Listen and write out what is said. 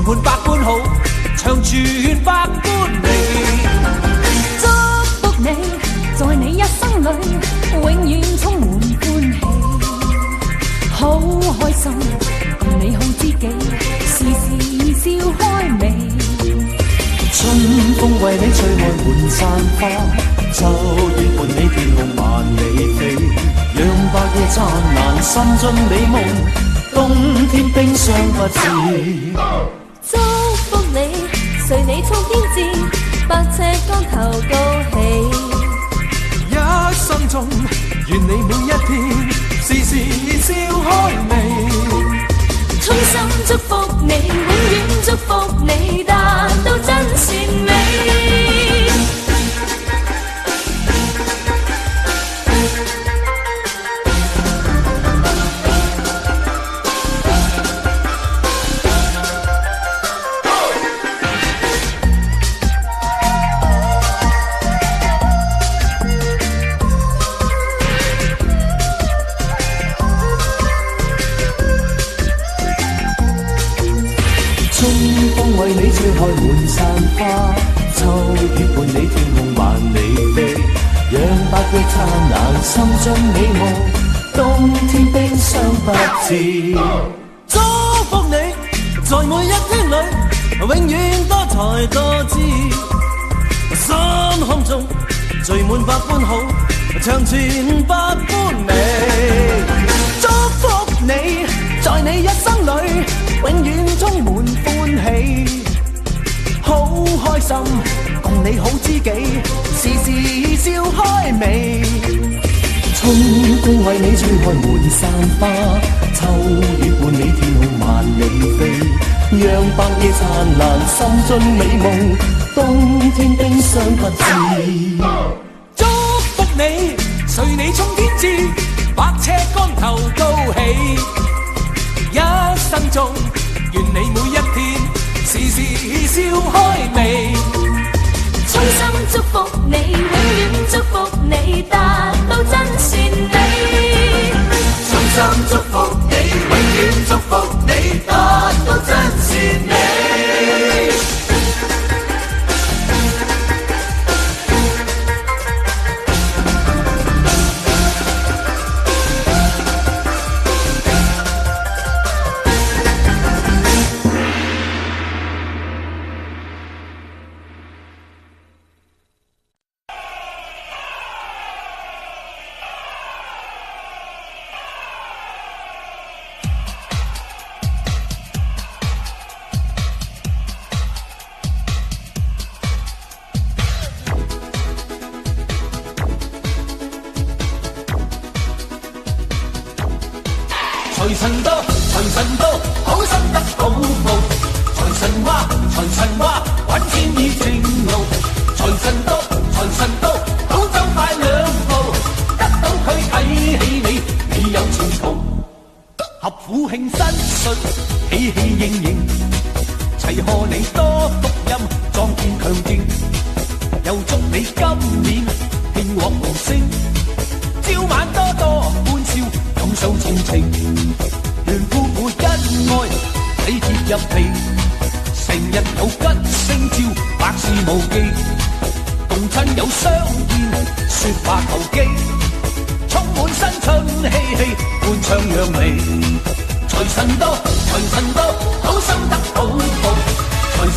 盤百般好，長存百般美。祝福你，在你一生裏，永遠充滿歡喜，好開心，共你好知己，時時笑開眉。春風為你吹開滿山花，秋月伴你天空萬里飛，讓白夜燦爛，心中美夢，冬天冰霜不至。祝福你，隨你衝天志，百尺竿頭高起。一生中，願你每一天，時時笑開眉。衷心祝福你，永遠祝福你，達到真善美。為你吹開滿山花，秋月伴你天空萬里飛，讓白日燦爛，心中美夢，冬天冰霜不至。祝福你，在每一天裏，永遠多才多姿，心胸中聚滿百般好，長存百般美。祝福你，在你一生裏，永遠充滿歡喜，好開心，共你好知己，時時笑開眉。春風為你吹開滿山花，秋月伴你天空萬里飛，讓白夜燦爛，心中美夢，冬天冰霜不至。祝福你，隨你衝天志，百尺竿頭高起。一生中，願你每一天，時時笑開眉。衷心祝福你，永遠祝福你，達到真善美。衷心祝福你，永遠祝福你，達到真善美。財神到，財神到，好心得好報。財神話，財神話，揾錢已正路。財神到，財神到，好走快兩步，得到佢睇起你，你有前途。合府慶新歲，喜氣盈盈，齊賀你多福音，壯健強勁。又祝你今年慶獲榮升，朝晚多多歡笑，感受前程。願夫婦恩愛，體貼入皮，成日有吉星照，百事無忌。共親友相見，説話投機，充滿新春氣氣，歡唱揚眉。財神到，財神到，好心得好報。財神